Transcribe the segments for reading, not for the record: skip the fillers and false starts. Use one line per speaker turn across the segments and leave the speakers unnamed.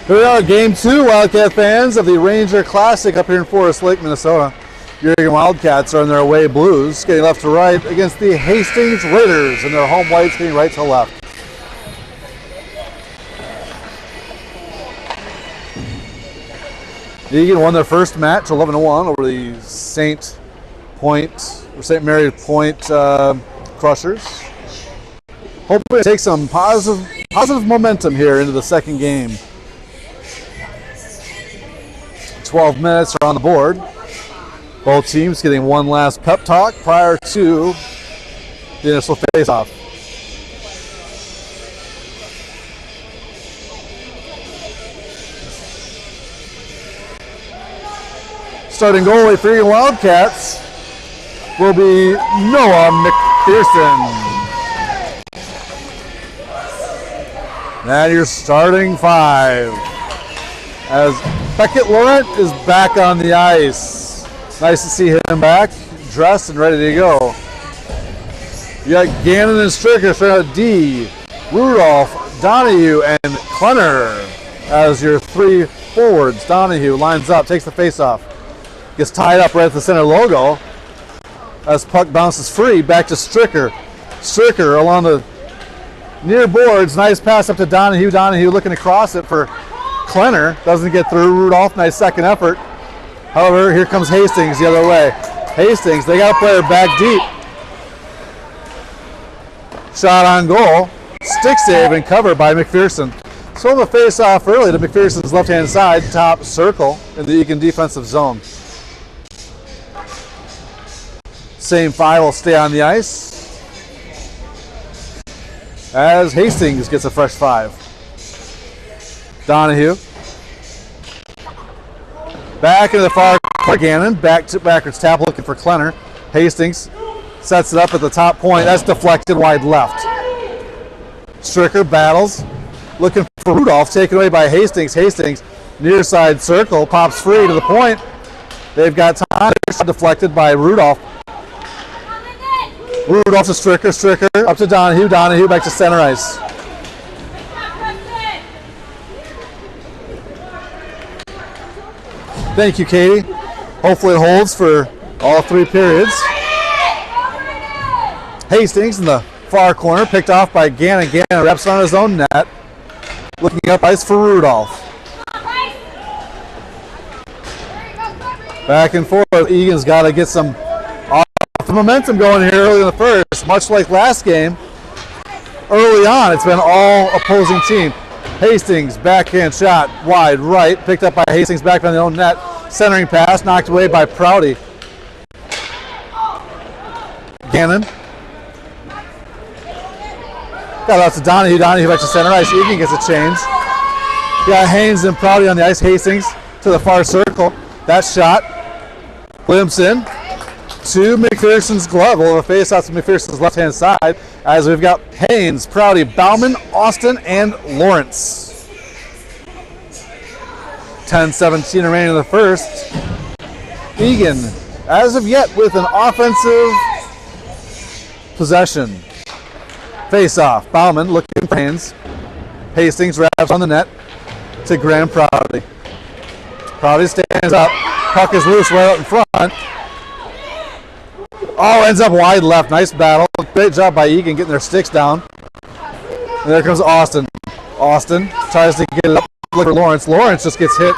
Here we are, Game 2, Wildcat fans of the Ranger Classic up here in Forest Lake, Minnesota. Your Eagan Wildcats are in their away blues, getting left to right against the Hastings Raiders, and their home whites getting right to left. Eagan won their first match 11-1 over the St. Mary Point Crushers. Hopefully take some positive momentum here into the second game. 12 minutes are on the board. Both teams getting one last pep talk prior to the initial face-off. Starting goalie for Eagan Wildcats will be Noah McPherson. And your starting five, as Beckett Laurent is back on the ice. Nice to see him back, dressed and ready to go. You got Gannon and Stricker starting at D, Rudolph, Donahue, and Klenner as your three forwards. Donahue lines up, takes the face-off, gets tied up right at the center logo. As puck bounces free, back to Stricker. Stricker along the near boards, nice pass up to Donahue. Donahue looking to cross it for Klenner, doesn't get through. Rudolph, nice second effort. However, here comes Hastings the other way. Hastings, they got a player back deep. Shot on goal, stick save and covered by McPherson. So the face-off early to McPherson's left-hand side, top circle in the Eagan defensive zone. Same five will stay on the ice as Hastings gets a fresh five. Donahue. Back into the far corner, Gannon. Backwards tap looking for Klenner. Hastings sets it up at the top point. That's deflected wide left. Stricker battles. Looking for Rudolph, taken away by Hastings. Hastings, near side circle, pops free to the point. They've got time. Deflected by Rudolph. Rudolph to Stricker. Stricker up to Donahue. Donahue back to center ice. Thank you, Katie. Hopefully it holds for all three periods. Hastings in the far corner, picked off by Gannon. Gannon wraps on his own net. Looking up ice for Rudolph. Back and forth. Eagan's got to get some momentum going here early in the first. Much like last game, early on, it's been all opposing team. Hastings, backhand shot, wide right, picked up by Hastings back on the own net. Centering pass, knocked away by Prouty. Gannon. Got out to Donahue. Donahue back to center ice. Eagan gets a change. Got Haynes and Prouty on the ice. Hastings to the far circle. That shot. Williamson to McPherson's glove. Over face-off to McPherson's left-hand side as we've got Haynes, Prouty, Bauman, Austin, and Lawrence. 10-17 remaining in the first. Eagan, as of yet, with an offensive possession. Face-off. Bauman looking for Haynes. Hastings wraps on the net to Graham Prouty. Prouty stands up. Puck is loose right up in front. Oh, ends up wide left. Nice battle. Great job by Eagan getting their sticks down. And there comes Austin. Austin tries to get it up for Lawrence. Lawrence just gets hit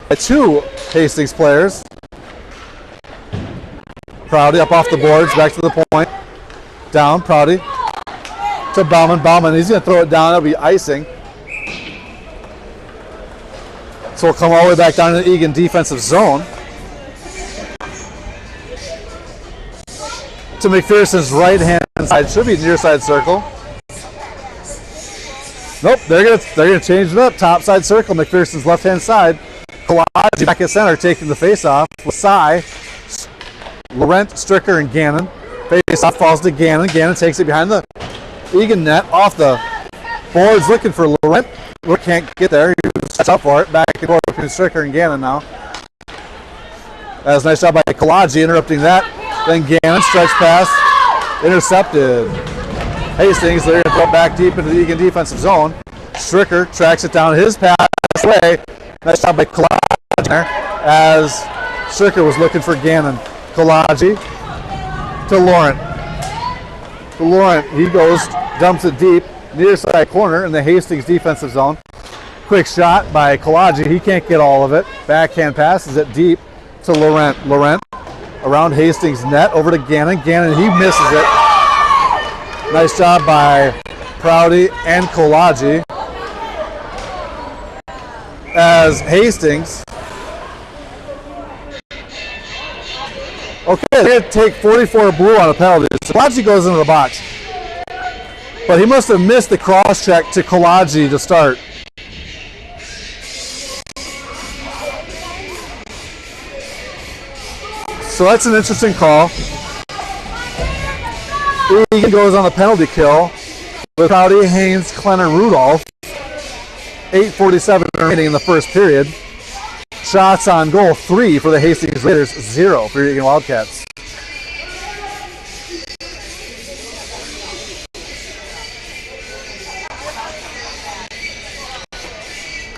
by two Hastings players. Prouty up off the boards, back to the point. Down, Prouty to Bauman. Bauman, he's going to throw it down. That'll be icing. So we'll come all the way back down to the Eagan defensive zone. To McPherson's right-hand side. Should be near side circle. Nope, they're gonna change it up. Top side circle, McPherson's left-hand side. Kalaji back at center, taking the face-off. Lasai, Laurent, Stricker, and Gannon. Face-off falls to Gannon. Gannon takes it behind the Eagan net, off the boards, looking for Laurent. Laurent can't get there. He's up for it. Back and forth between Stricker and Gannon now. That was a nice job by Kalaji interrupting that. Then Gannon, stretch pass, intercepted. Hastings, they're going to throw back deep into the Eagan defensive zone. Stricker tracks it down. His pass pushed away. Nice job by Kalaji there as Stricker was looking for Gannon. Kalaji to Laurent. To Laurent, he goes, dumps it deep, near side corner in the Hastings defensive zone. Quick shot by Kalaji, he can't get all of it. Backhand passes it deep to Laurent. Laurent around Hastings net, over to Gannon. Gannon, he misses it. Nice job by Prouty and Kalaji. As Hastings, okay, they're going to take 44 blue on a penalty. So Kalaji goes into the box. But he must have missed the cross check to Kalaji to start. So that's an interesting call. Eagan goes on the penalty kill with Prouty, Haynes, Klenner, Rudolph. 8:47 remaining in the first period. Shots on goal, 3 for the Hastings Raiders, 0 for Eagan Wildcats.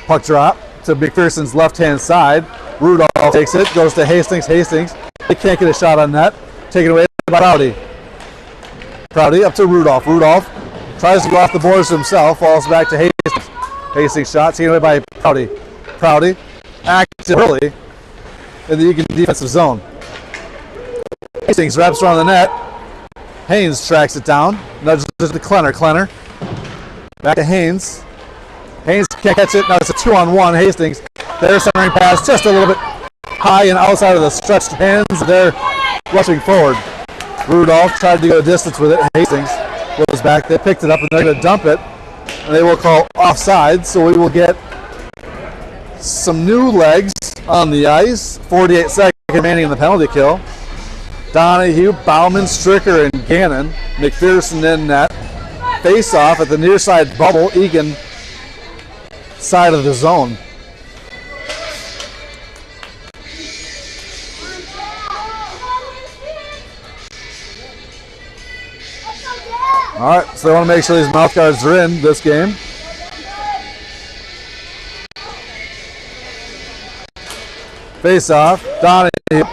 Puck drop to McPherson's left-hand side. Rudolph takes it, goes to Hastings. Hastings, they can't get a shot on net. Taken away by Prouty. Prouty up to Rudolph. Rudolph tries to go off the boards himself, falls back to Hastings. Hastings shot taken away by Prouty. Prouty active early in the Eagan defensive zone. Hastings wraps around the net. Haynes tracks it down. Nudges to Klenner. Klenner back to Haynes. Haynes can't catch it. Now it's a 2-on-1. Hastings, their centering pass just a little bit high and outside of the stretched hands. They're rushing forward. Rudolph tried to go a distance with it. Hastings goes back. They picked it up and they're going to dump it. And they will call offside. So we will get some new legs on the ice. 48 seconds remaining in the penalty kill. Donahue, Bauman, Stricker, and Gannon. McPherson in net. Face off at the near side bubble. Eagan side of the zone. All right, so they want to make sure these mouth guards are in this game. Face off, Donahue,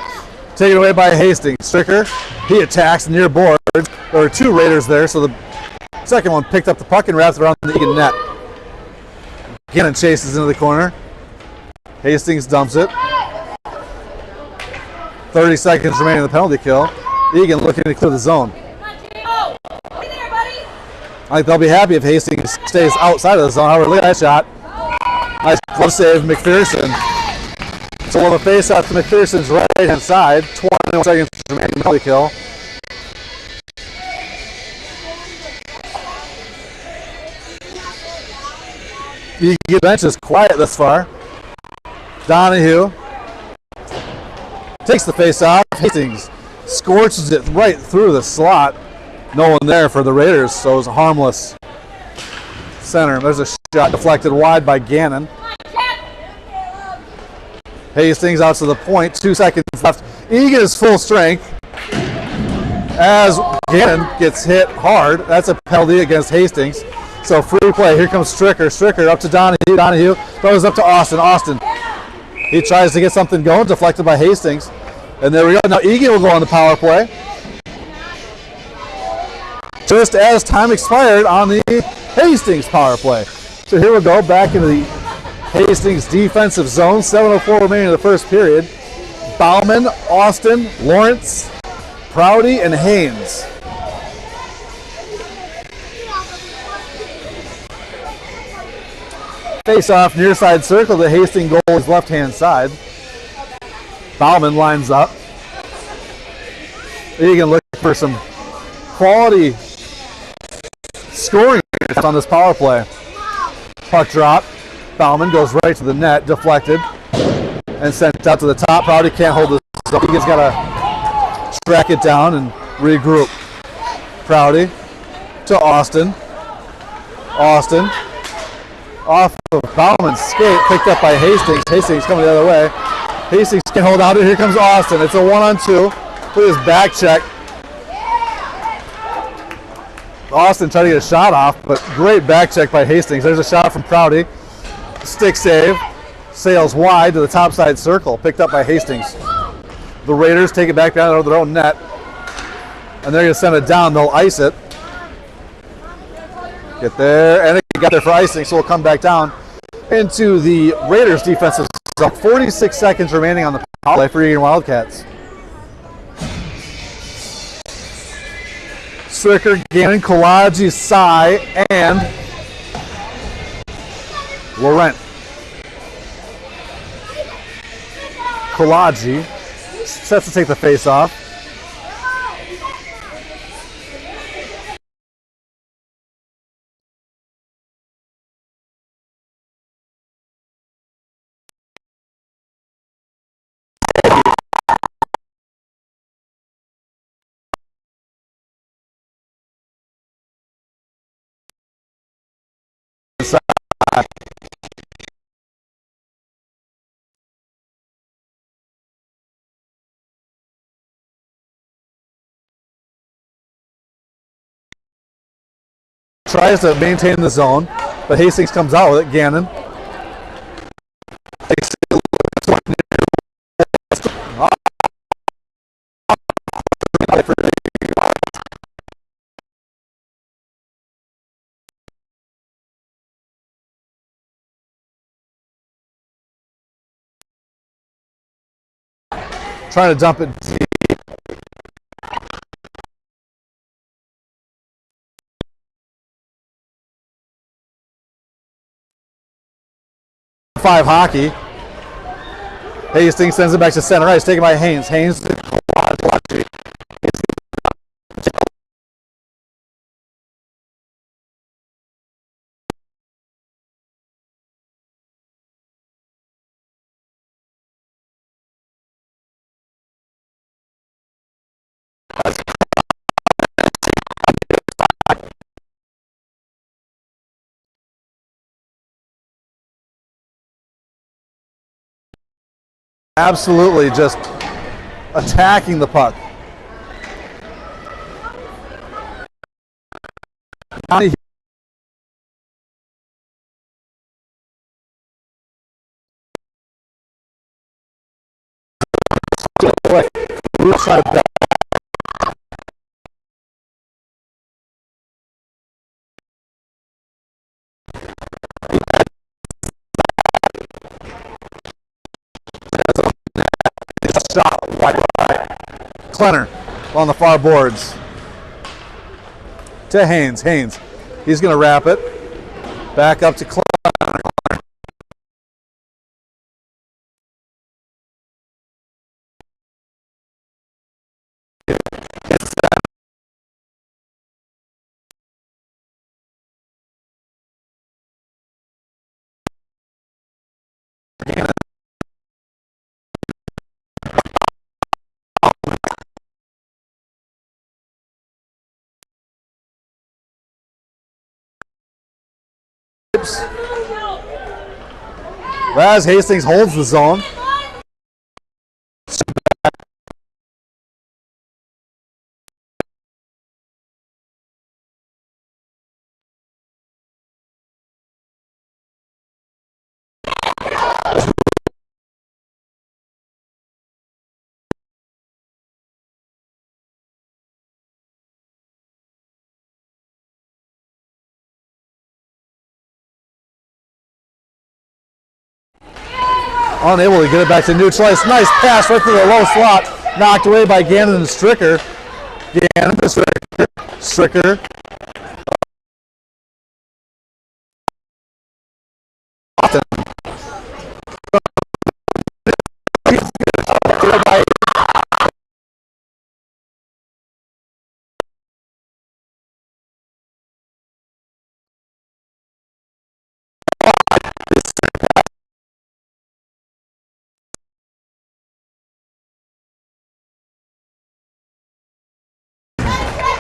taken away by Hastings. Stricker, he attacks near boards. There were 2 Raiders there, so the second one picked up the puck and wrapped it around the Eagan net. Gannon chases into the corner. Hastings dumps it. 30 seconds remaining in the penalty kill. Eagan looking to clear the zone. I think they'll be happy if Hastings stays outside of the zone. However, look at that shot. Nice glove save, McPherson. So we'll have a face off to McPherson's right-hand side. 21 seconds remaining in the penalty kill. The bench is quiet thus far. Donahue takes the face off. Hastings scorches it right through the slot. No one there for the Raiders, so it was a harmless center. There's a shot deflected wide by Gannon. Hastings out to the point. 2 seconds left. Eagan is full strength as Gannon gets hit hard. That's a penalty against Hastings. So free play. Here comes Stricker. Stricker up to Donahue. Donahue throws up to Austin. Austin, he tries to get something going. Deflected by Hastings. And there we go. Now Eagan will go on the power play. Just as time expired on the Hastings power play. So here we go. Back into the Hastings defensive zone. 7:04 remaining in the first period. Bauman, Austin, Lawrence, Prouty, and Haynes. Face off near side circle. The Hastings goal is left hand side. Bauman lines up. Eagan looking for some quality scoring on this power play. Puck drop. Bauman goes right to the net, deflected, and sent out to the top. Prouty can't hold this. So Eagan's got to track it down and regroup. Prouty to Austin. Austin off of Bauman's skate, picked up by Hastings. Hastings coming the other way. Hastings can hold out. Here comes Austin. It's a 1-on-2. Look at his back check. Austin tried to get a shot off, but great back check by Hastings. There's a shot from Prouty. Stick save. Sails wide to the top side circle. Picked up by Hastings. The Raiders take it back down over their own net. And they're going to send it down. They'll ice it. Get there. And it got there for icing, so we'll come back down into the Raiders defensive zone. 46 seconds remaining on the power play for Eagan Wildcats. Stricker, Gannon, Kolaji, Sai, and Laurent. Kolaji sets to take the face off. Tries to maintain the zone, but Hastings comes out with it. Gannon. Trying to dump it deep. Five hockey. Hastings sends it back to center ice, taken by Haynes. Haynes to Kolaji. Absolutely just attacking the puck. Shot wide right. Klenner on the far boards. To Haynes. Haynes. He's going to wrap it. Back up to Klenner. As Hastings holds the zone. Unable to get it back to neutralize. Nice pass right through the low slot. Knocked away by Gannon and Stricker. Gannon to Stricker. Stricker.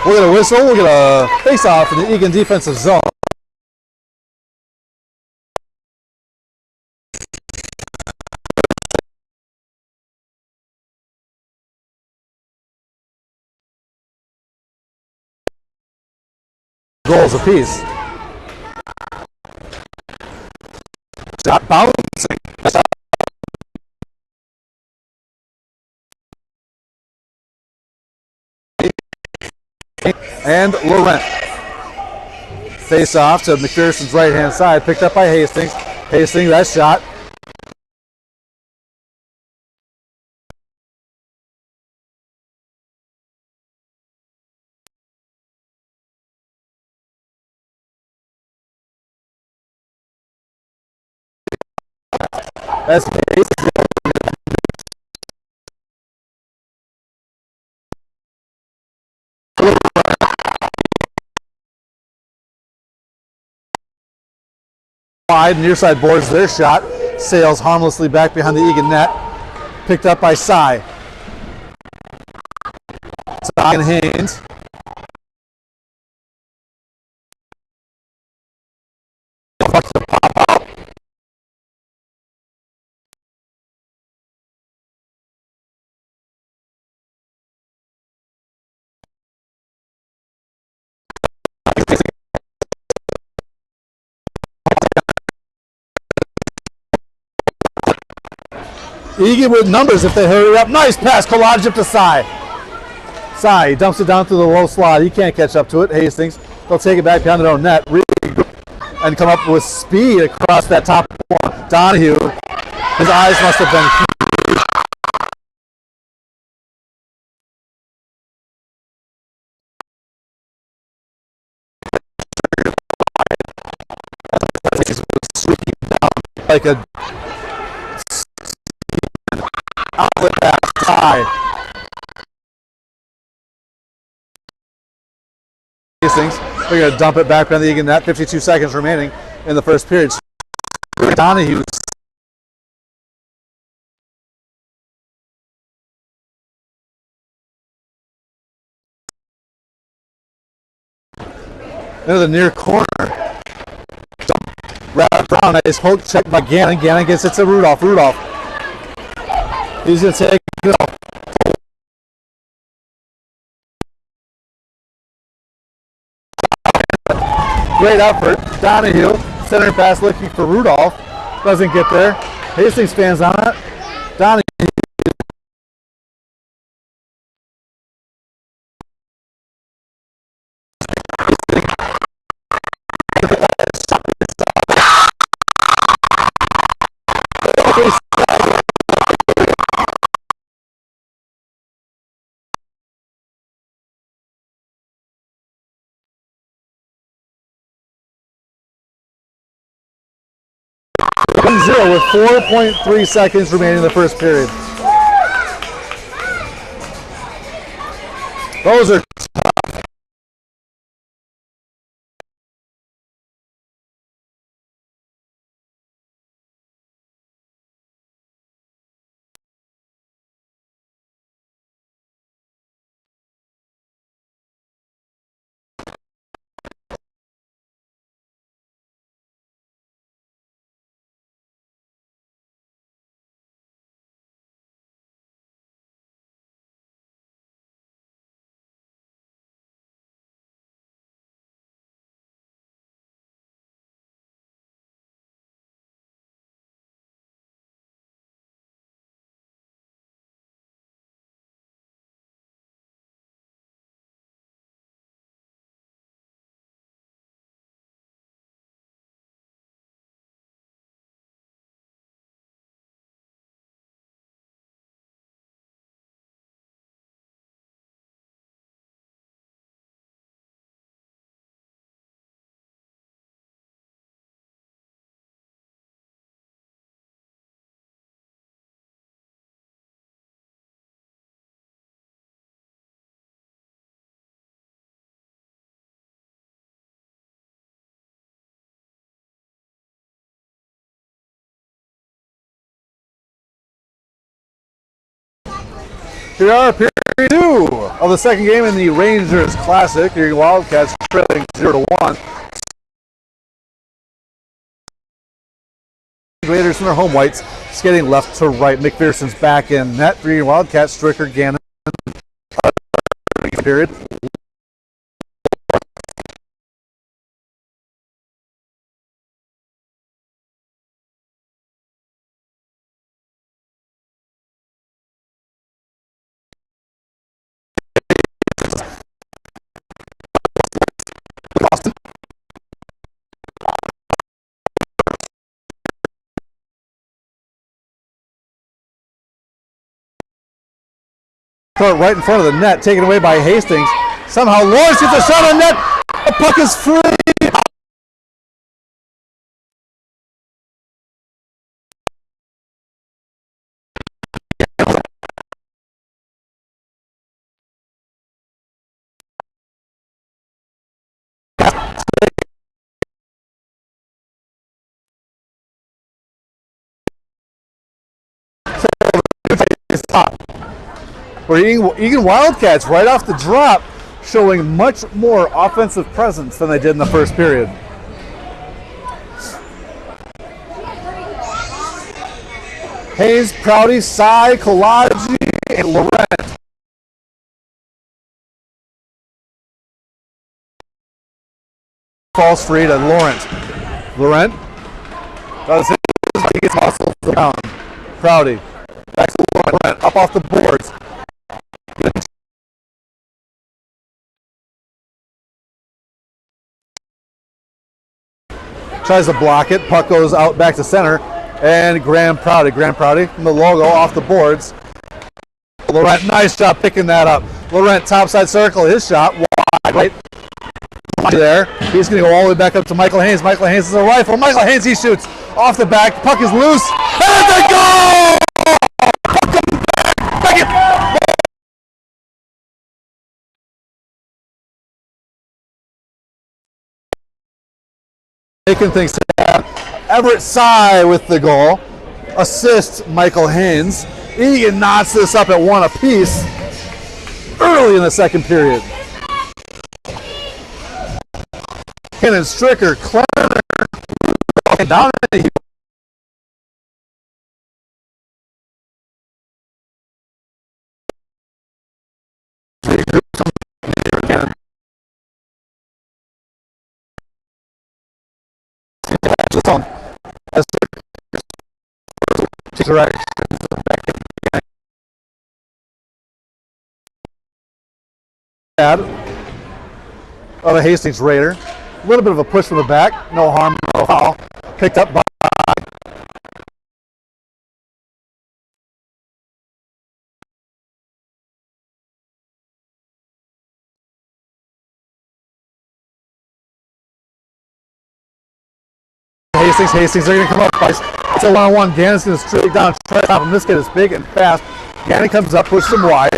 We're going to whistle. We're going to face off in the Eagan defensive zone. Goals apiece. shot bouncing. And Laurent. Face off to McPherson's right hand side, picked up by Hastings. Hastings, that shot. That's Hastings. Wide, near side boards their shot. Sails harmlessly back behind the Eagan net. Picked up by Cy. Cy and Haynes. Eagan with numbers if they hurry up. Nice pass, collage up to Cy. Cy, he dumps it down through the low slot. He can't catch up to it. Hastings, they'll take it back behind their own net. And come up with speed across that top one. Donahue, his eyes must have been huge. Like a outlet pass high. Hastings, they're going to dump it back on the Eagan net. 52 seconds remaining in the first period. Donahue. Into the near corner. Brown, nice poke check by Gannon. Gannon gets it to Rudolph. Rudolph. He's going to take it off. Great effort. Donahue, center pass looking for Rudolph. Doesn't get there. Hastings fans on it. Donahue. Zero with 4.3 seconds remaining in the first period. Those are tough. Here are period 2 of the second game in the Rangers Classic. Your Wildcats trailing 0-1. Raiders and their home whites skating left to right. McPherson's back in net for your Wildcats. Stricker, Gannon. Period. court right in front of the net, taken away by Hastings. Somehow Lawrence gets a shot on net. The puck is free. Where Eagan Wildcats right off the drop showing much more offensive presence than they did in the first period. Hayes, Prouty, Sai, Kolaji, and Laurent. Falls free to Laurent. Laurent does his, he gets muscles down. Prouty. Back to Laurent, up off the boards. Tries to block it. Puck goes out back to center. And Graham Prouty from the logo off the boards. Laurent, nice job picking that up. Laurent, topside circle, his shot, wide right there. He's going to go all the way back up to Michael Haynes. Michael Haynes is a rifle. Michael Haynes, he shoots off the back. Puck is loose. And it's a goal! Puck comes back. Making things happen. Everett Sy with the goal. Assist Michael Haynes. Eagan knots this up at one apiece early in the second period. Kennan Stricker, Clemmer, down in the direction. Of a Hastings Raider. A little bit of a push from the back. No harm, no foul. Picked up by Hastings. Hastings are going to come up. It's a one-on-one. Gannon's going to straight down, try to stop him. This kid is big and fast. Gannon comes up, pushes him wide.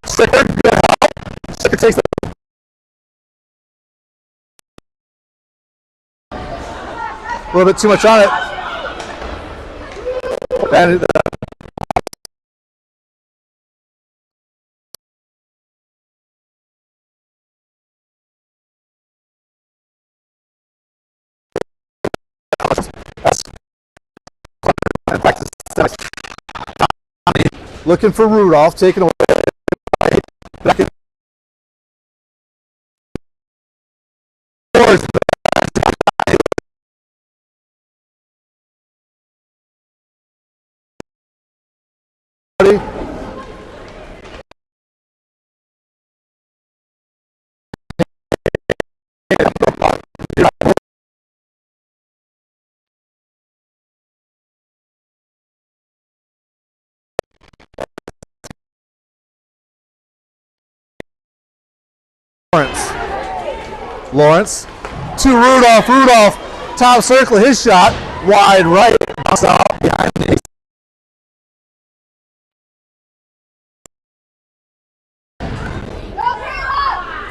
Stricker, good help. Stricker takes the a little bit too much on it. And looking for Rudolph, taken away. Back in Lawrence to Rudolph. Rudolph, top circle, his shot, wide right, bounce out behind me.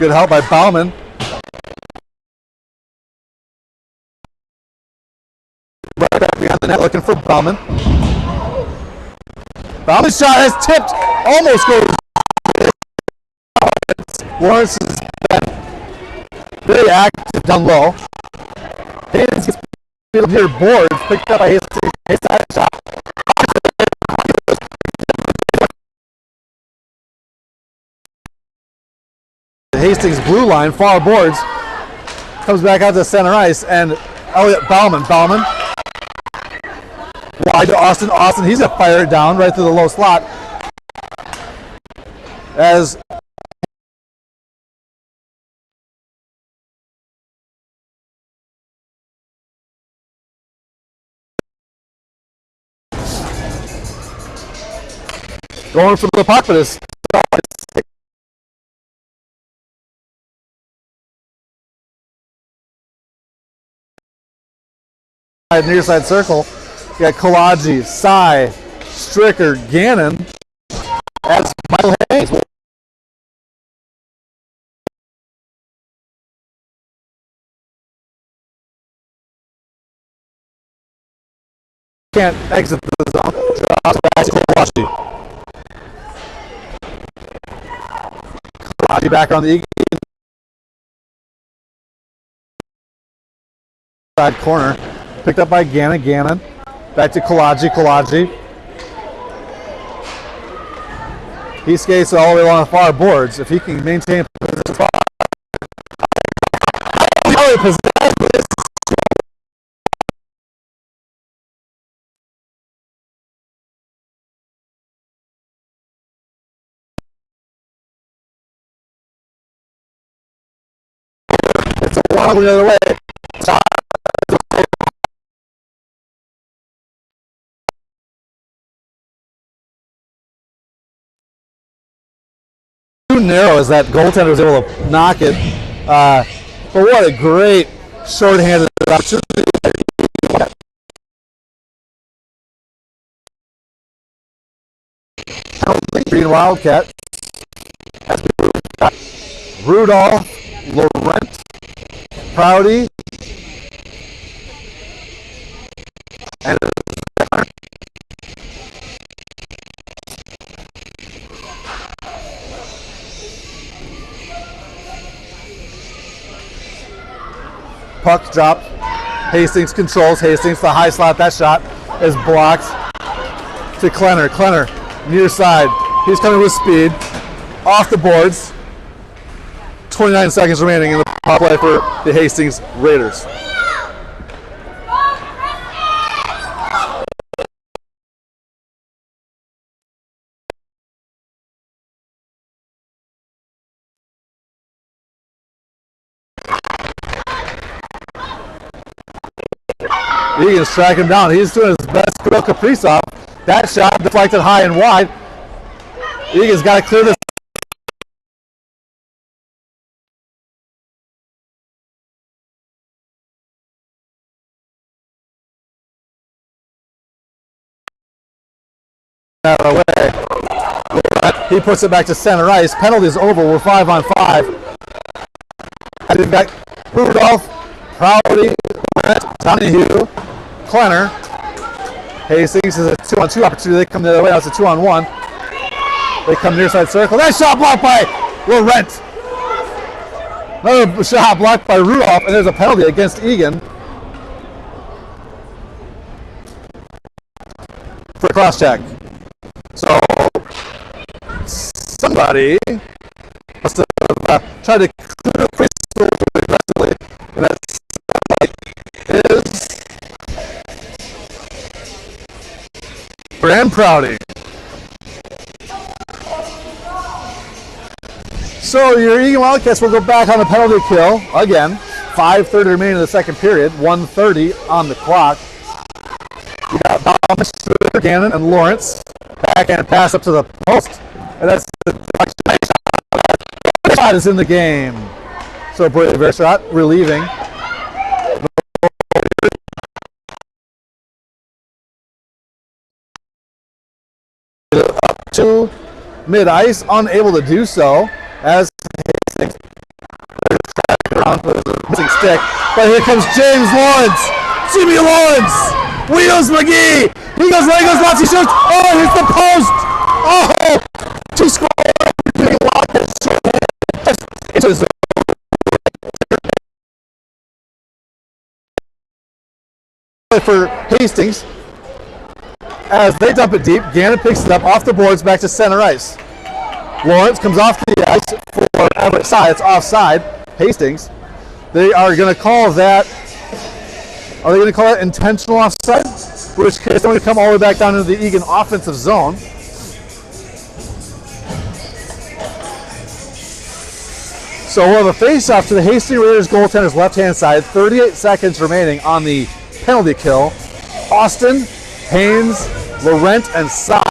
Good help by Bauman. Right back behind the net, looking for Bauman. Bauman's shot has tipped, almost goes. Lawrence is very active down low. Haynes gets near boards, picked up by Hastings. His side shot. The Hastings blue line, far boards, comes back out to center ice, and Elliot Bauman. Wide to Austin. Austin, he's gonna fire it down right through the low slot. As going for the puck, but it's near side circle. You got Kalaji, Cy, Stricker, Gannon. As Michael Hayes. Can't exit the zone. Drops back to Kalaji. Kalaji back on the Eagan side corner. Picked up by Gannon. Gannon. Back to Kalaji. Kalaji. He skates all the way along the far boards. If he can maintain position far. It's a long the other way. Too narrow as that goaltender was able to knock it. But what a great short-handed opportunity. Green Wildcat. Rudolph, Laurent, Prouty, and puck drop. Hastings controls. Hastings the high slot. That shot is blocked to Klenner. Klenner near side. He's coming with speed. Off the boards. 29 seconds remaining in the power play for the Hastings Raiders. Eagan's tracking him down. He's doing his best. Kirill Kaprizov. That shot deflected high and wide. Eagan's got to clear this. Out of the way. He puts it back to center ice. Penalty's over. We're 5-on-5. We've got Rudolph, Prouty, Donahue, Klenner. Hastings is a 2-on-2 opportunity. They come the other way. Now it's a 2-on-1. They come near side circle. That shot blocked by Laurent. Another shot blocked by Rudolph, and there's a penalty against Eagan for a cross check. So somebody must have tried to clear the crystal aggressively, and that's is Brand Prouty. So your Eagan Wildcats will go back on the penalty kill again. 5:30 remaining in the second period. 1:30 on the clock. You got Thomas, Gannon, and Lawrence. Backhand pass up to the post, and that's the shot is in the game. So Brave shot relieving. Up to mid ice, unable to do so as Hastings around with a missing stick. But here comes James Lawrence, Jimmy Lawrence, Wheels McGee. He goes right, goes left, he shoots. Oh, hits the post. Oh, to score. For Hastings, as they dump it deep, Gannon picks it up off the boards back to center ice. Lawrence comes off the ice for Everett side. It's offside. Hastings. They are going to call that. Are they going to call that intentional offside? In which case, they're going to come all the way back down into the Eagan offensive zone. So we'll have a face-off to the Hastings Raiders goaltender's left-hand side. 38 seconds remaining on the penalty kill. Austin, Haynes, Laurent, and Cy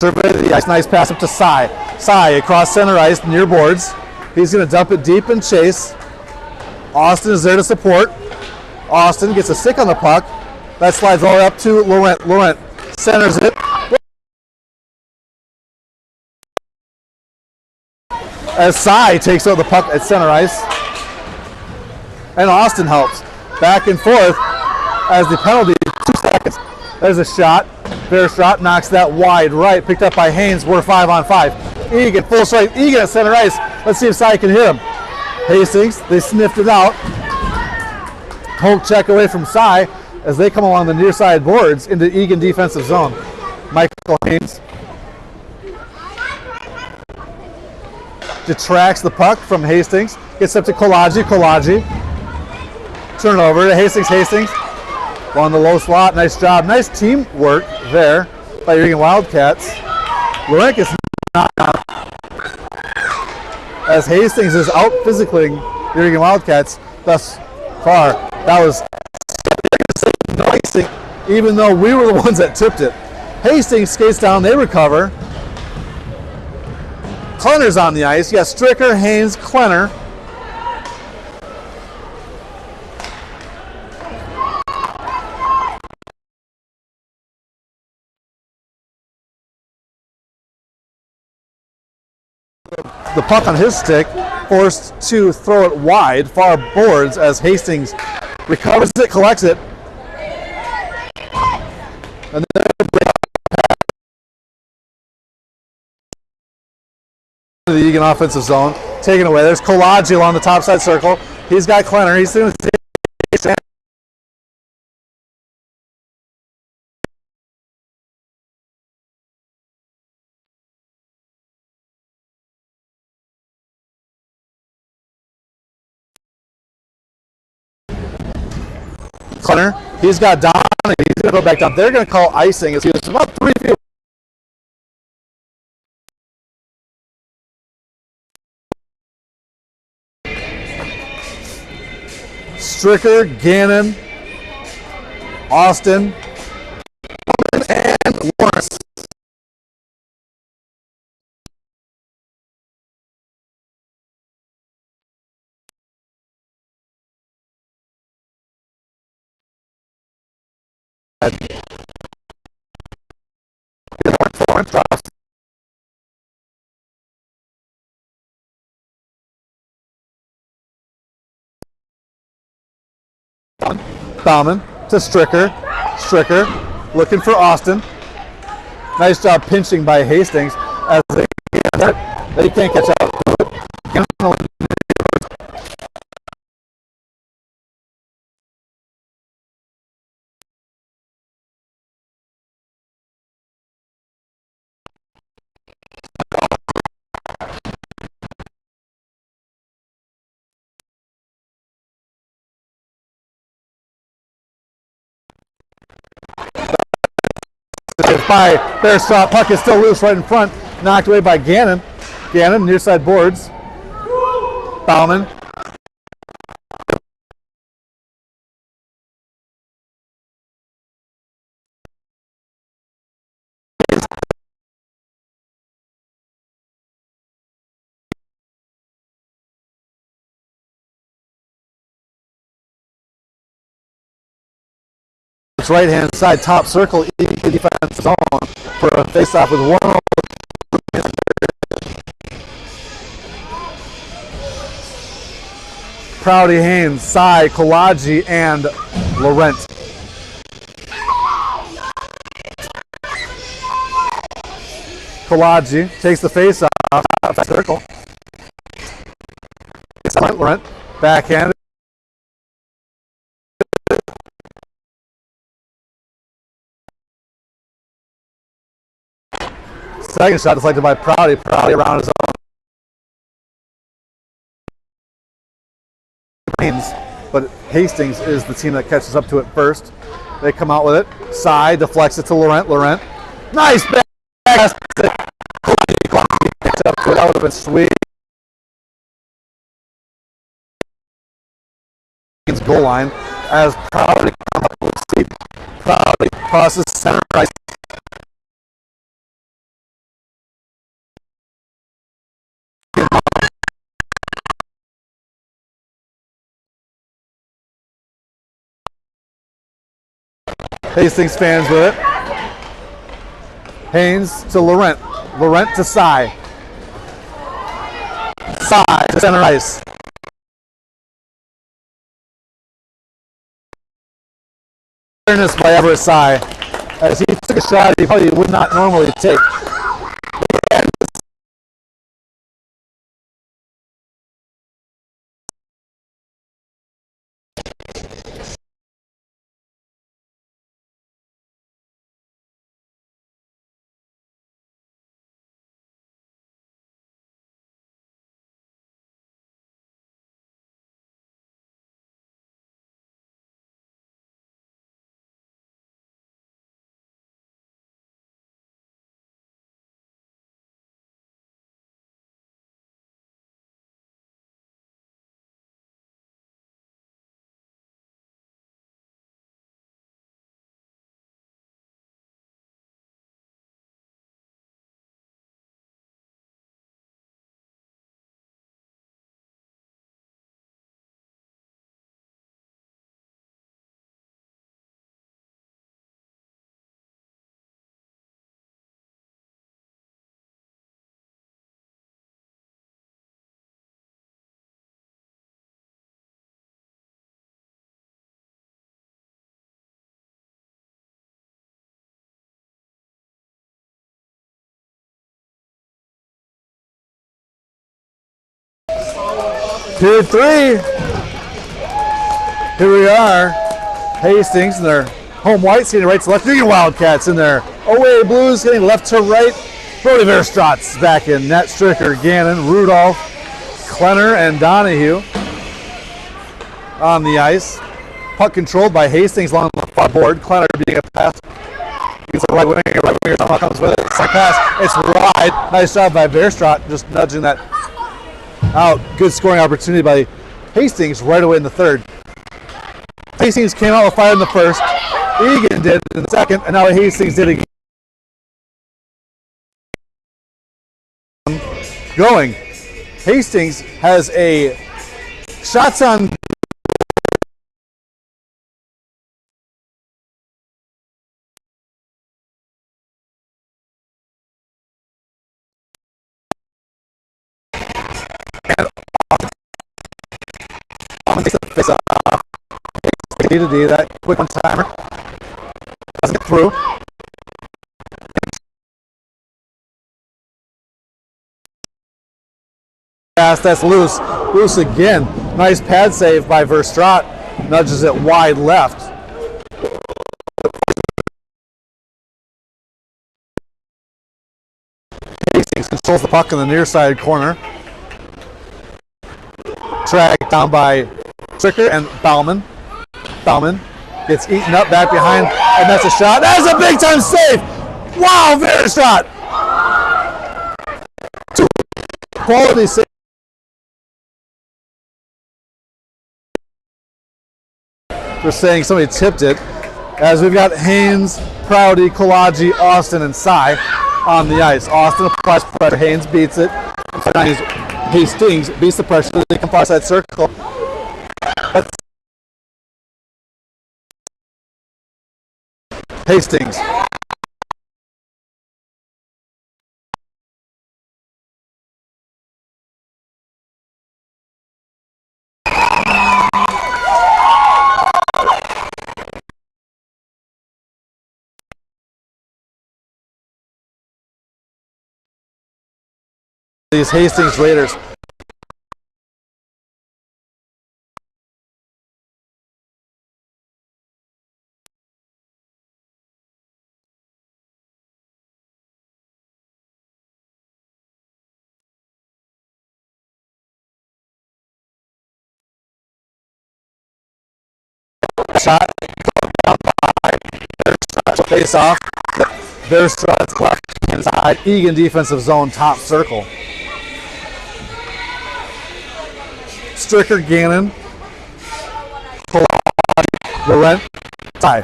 survey the ice. Nice pass up to Cy. Cy across center ice near boards. He's going to dump it deep and chase. Austin is there to support. Austin gets a stick on the puck. That slides all the way up to Laurent. Laurent centers it. As Cy takes out the puck at center ice. And Austin helps. Back and forth as the penalty, 2 seconds. There's a shot. Fair shot, knocks that wide right. Picked up by Haynes. We're 5-on-5. Eagan, full strike. Eagan at center ice. Let's see if Cy can hit him. Hastings, they sniffed it out. Poke check away from Cy as they come along the near side boards into Eagan defensive zone. Michael Haynes detracts the puck from Hastings. Gets up to Kolagi. Kolagi. Turnover to Hastings. Hastings on the low slot. Nice job. Nice teamwork there by your Eagan Wildcats. Laurent is not out as Hastings is out physically your Eagan Wildcats thus far. That was icing, even though we were the ones that tipped it. Hastings skates down. They recover. Klenner's on the ice. Yes, Stricker, Haynes, Klenner. The puck on his stick, forced to throw it wide, far boards as Hastings recovers it, collects it. And then the Eagan offensive zone, taken away. There's Kolagi along the top side circle. He's got Klenner. He's going to take Klenner. He's got Don. He's going to go back down. They're going to call icing as he was about 3 feet. Stricker, Gannon, Austin, and Lawrence. Bauman to Stricker. Stricker looking for Austin. Nice job pinching by Hastings as they can't catch up. By fair shot, puck is still loose right in front, knocked away by Gannon. Gannon near side boards. Bauman. Right hand side top circle defense zone for a face off with 1-0. Proudy, Haynes, Cy, Kolagi, and Laurent. Kolagi takes the face off circle. Laurent backhand. Second shot deflected by Proudy. Proudy around his own. But Hastings is the team that catches up to it first. They come out with it. Cy deflects it to Laurent. Laurent. Nice pass. That would have been sweet. Goal line as Proudy comes up with steep. Proudy crosses center ice. Hastings fans with it. Haynes to Laurent. Laurent to Cy. Cy to center ice. Awareness by Everett Cy, as he took a shot he probably would not normally take. Period 3. Here we are. Hastings in their home white skating right to left. Eagan Wildcats in their away blues getting left to right. Brody Verstraet's back in net. Stricker, Gannon, Rudolph, Klenner, and Donahue on the ice. Puck controlled by Hastings along the far board. Klenner being a pass. Gets the right winger somehow comes with it. It's a pass. It's wide. Nice job by Verstraet, just nudging that out. Good scoring opportunity by Hastings right away in the third. Hastings came out with fire in the first. Eagan did in the second, and now Hastings did again. Going. Hastings has a shots on D, that quick one timer doesn't get through. Pass that's loose again. Nice pad save by Verstraet. Nudges it wide left. Hastings controls the puck in the near side corner. Tracked down by Stricker and Bauman. Bauman gets eaten up back behind, and that's a shot. That is a big time save! Wow, Verstraet! Quality save. They're saying somebody tipped it, as we've got Haynes, Prouty, Kolagi, Austin, and Cy on the ice. Austin applies pressure. Haynes beats it. Hastings beats the pressure. They come far side circle. That's Hastings. These Hastings Raiders. Shot face off. Verstraet's left hand side. Eagan defensive zone top circle. Stricker, Gannon, Kolagi, Laurent, Cy.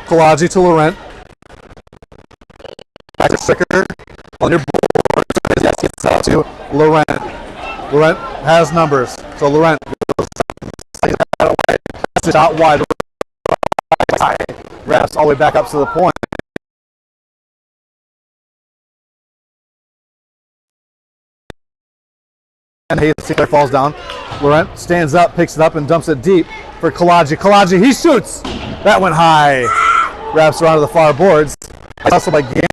Kolagi to Laurent. Back to Stricker on your board. Yes, gets out to Laurent. Laurent has numbers, so Laurent goes out wide. Shot wide. Wraps all the way back up to the point. And Hastings falls down. Laurent stands up, picks it up, and dumps it deep for Kalaji. Kalaji, he shoots! That went high. Wraps around to the far boards. Hustle by Gannon.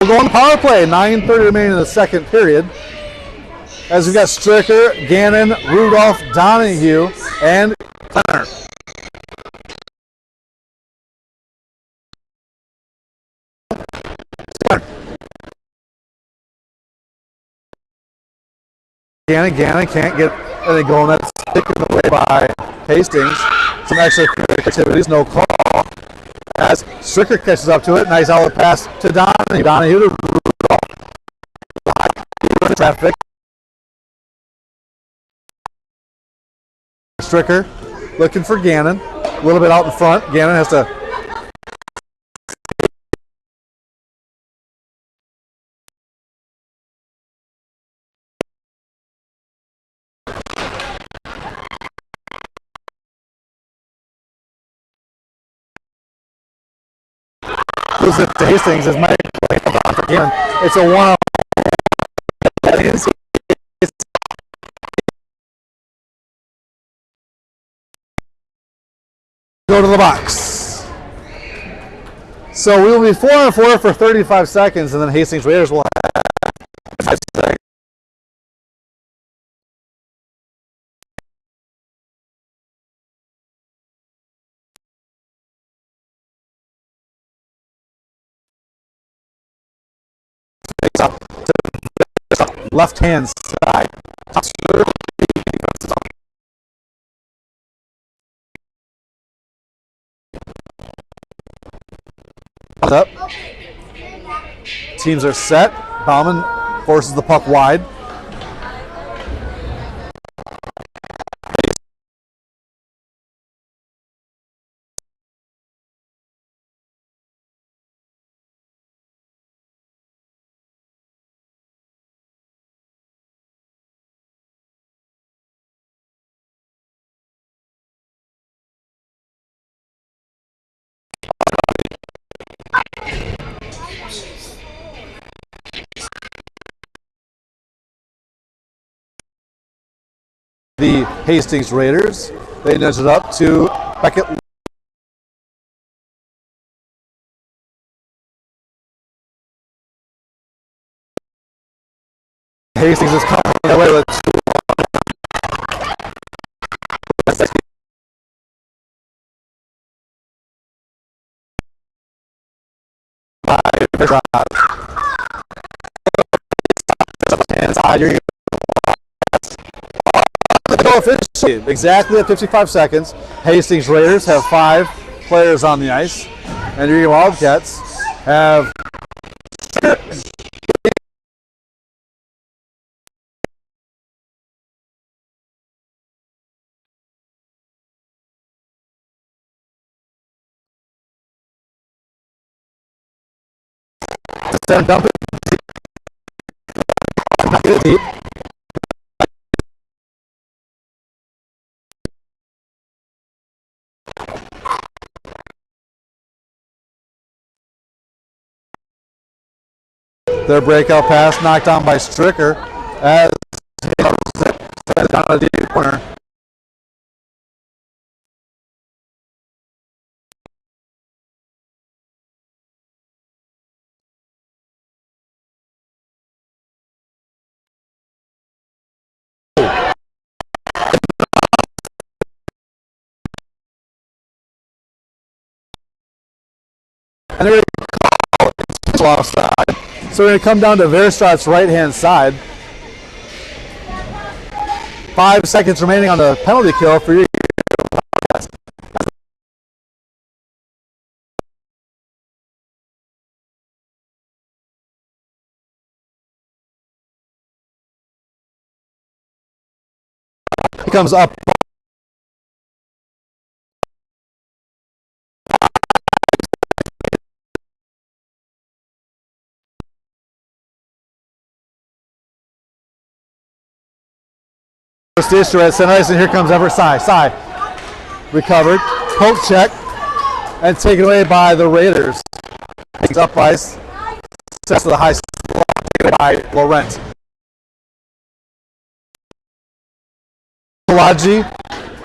We'll go on the power play. 9:30 remaining in the second period. As we've got Stricker, Gannon, Rudolph, Donahue, and Connor. Gannon can't get anything going. That's taken away by Hastings. Some extra activities, no call. As Stricker catches up to it, nice outlet pass to Donahue. Donahue to Rudolph. Traffic. Stricker looking for Gannon. A little bit out in front. Gannon has to. Goes it to Hastings as Mike again. It's a one. Go to the box. So we will be 4-on-4 for 35 seconds, and then Hastings Raiders will have 5 seconds. Left hand side. Up. Teams are set. Bauman forces the puck wide. The Hastings Raiders, they nudge it up to Beckett. Hastings is coming away with 2. Exactly at 55 seconds, Hastings Raiders have 5 players on the ice, and your Wildcats have dump it deep. Their breakout pass knocked down by Stricker as down a deep corner. And they're offside. So we're going to come down to Verstraet's right-hand side. 5 seconds remaining on the penalty kill for you. comes up. First issue at center ice, and here comes Everett Cy. Recovered, poke check, and taken away by the Raiders. He's up ice, sets to the high slot, taken by Laurent. Pelagi,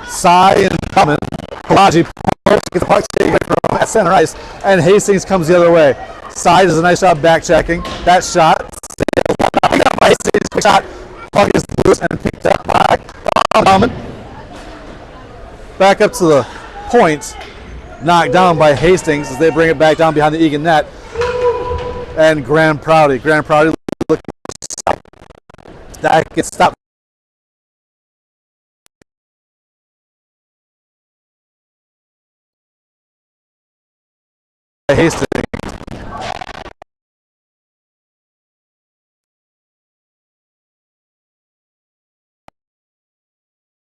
Cy, and Cummins. Pelagi gets the puck taken from at center ice, and Hastings comes the other way. Cy does a nice job back checking. That shot, shot, puck is loose and picked up by Cummins. Back up to the point, knocked down by Hastings as they bring it back down behind the Eagan net. And Grand Prouty looking for stop. That gets stopped. By Hastings.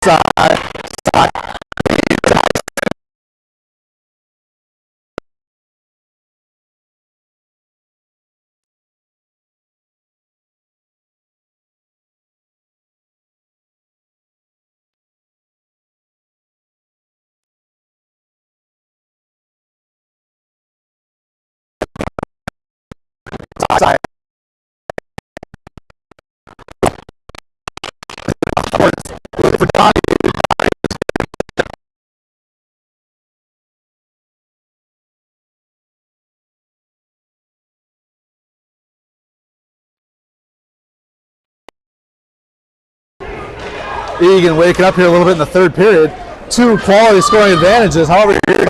Side. Eagan waking up here a little bit in the third period. 2 quality scoring advantages. However, here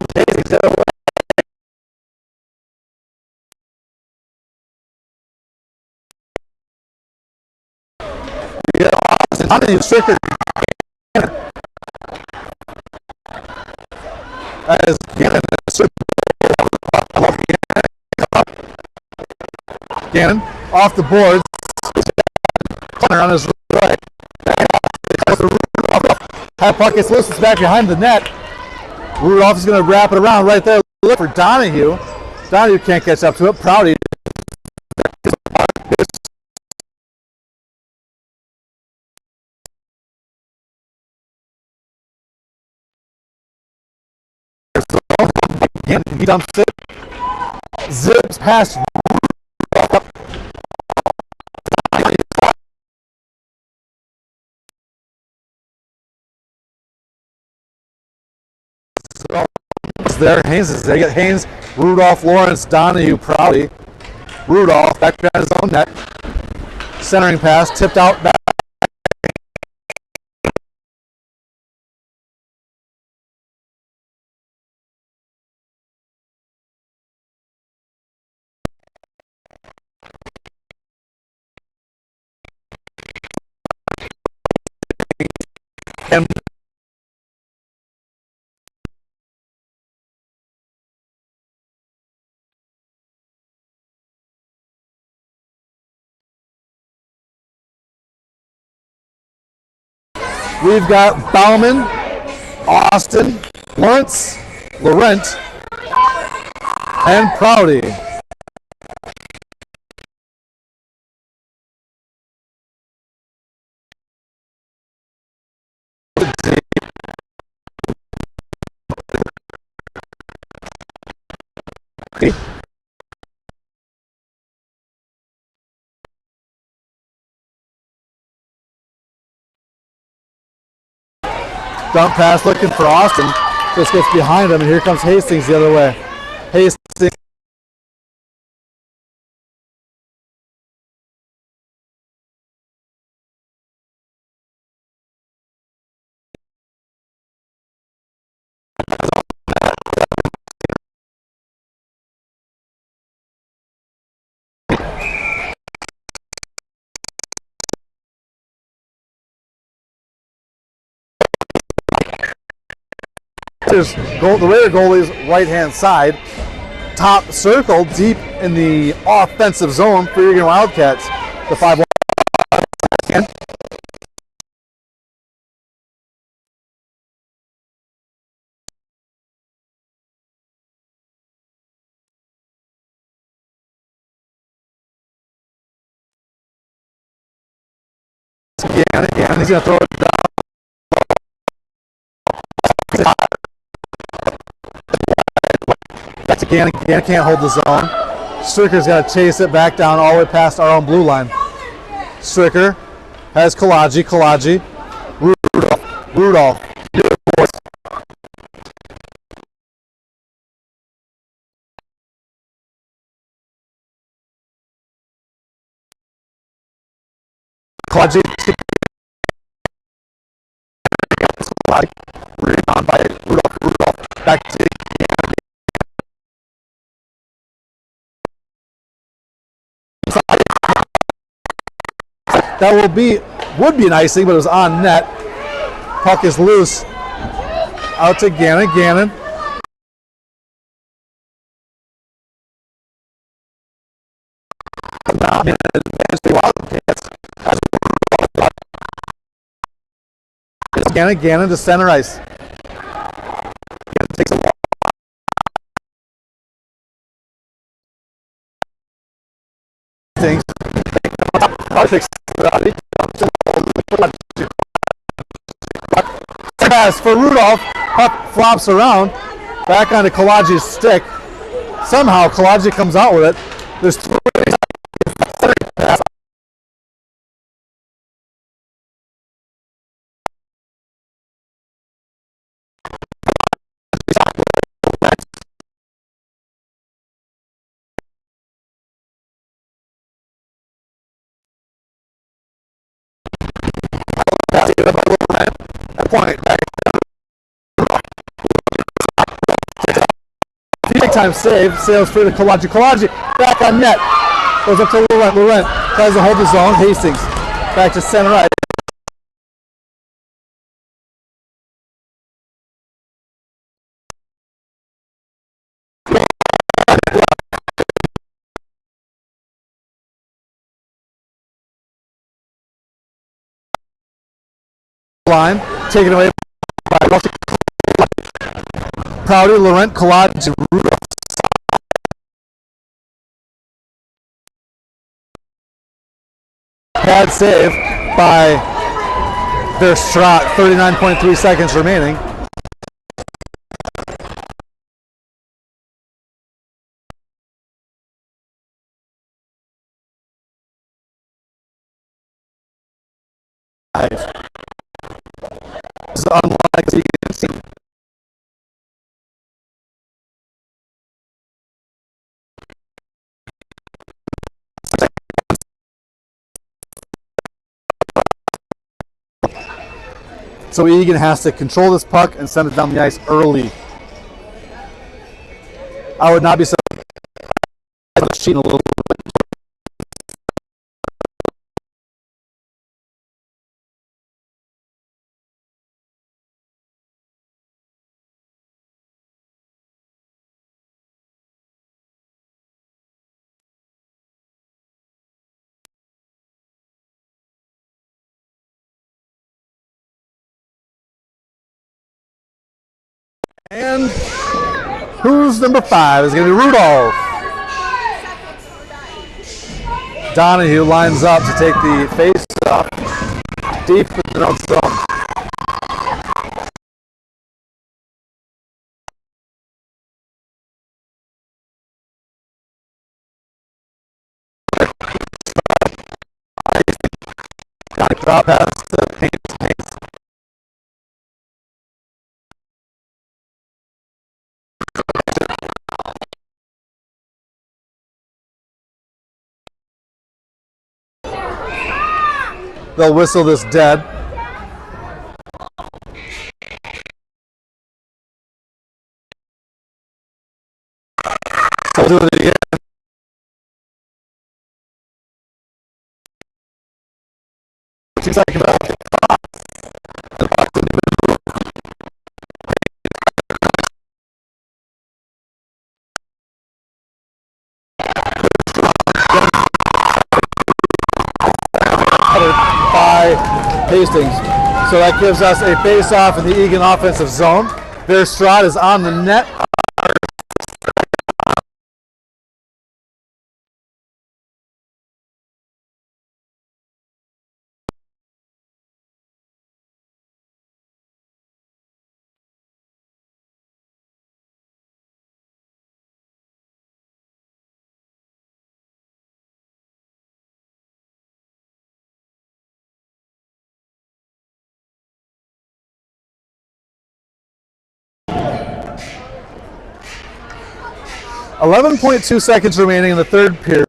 Stricker as Gannon off the boards, corner on his right. That puck gets loose, it's back behind the net. Rudolph is going to wrap it around right there. Look for Donahue. Donahue can't catch up to it. Prouty. Again, he dumps it. Zips past. There, Haynes. They get Haynes, Rudolph, Lawrence, Donahue, Prouty. Rudolph back behind his own net. Centering pass, tipped out back. And we've got Bauman, Austin, Lawrence, Laurent, and Prouty. Dump pass looking for Austin. Just gets behind him, and here comes Hastings the other way. Hastings. The Raider goalie's right-hand side, top circle, deep in the offensive zone for Eagan Wildcats. The 5-1 Again, he's going to throw it down. That's again, can't hold the zone. Stricker's got to chase it back down all the way past our own blue line. Stricker has Kalaji, Rudolph. Kalaji rebound by Rudolph. Back to that would be an icing, but it was on net. Puck is loose. Out to Gannon. Gannon to center ice. Takes a walk. Things. Pass for Rudolph. Puck flops around. Back onto Kalaji's stick. Somehow Kalaji comes out with it. There's 3 pass. Point back. Big time save. Sails free to Kalaji. Back on net. Goes up to Laurent. Tries to hold the zone. Hastings. Back to center right. Line. Taken away by Rusty. Proudy, Laurent, Kalaji, Rudolph. Bad save by Verstraat. 39.3 seconds remaining. This is unlike Eagan. So Eagan has to control this puck and send it down the ice early. I would not be surprised cheating a little bit. And who's number 5? It's going to be Rudolph. Donahue lines up to take the face off deep in the own zone. Drop pass to Paints. They'll whistle this dead. So do it again. By Hastings. So that gives us a face-off in the Eagan offensive zone. Verstraat is on the net. 11.2 seconds remaining in the third period.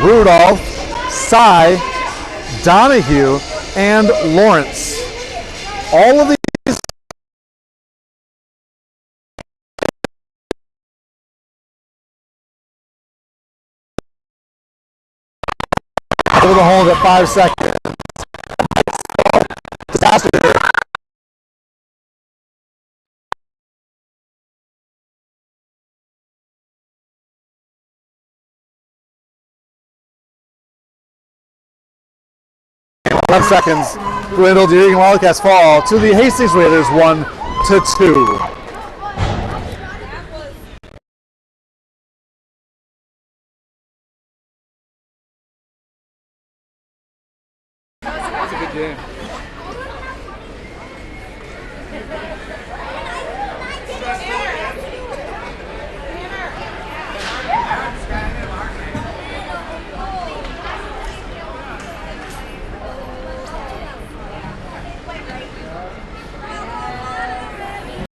Rudolph, Cy, Donahue, and Lawrence. All of these over the hold at 5 seconds. Disaster. 11 seconds dwindled. The Eagan Wildcats fall to the Hastings Raiders 1-2.
That's a good game.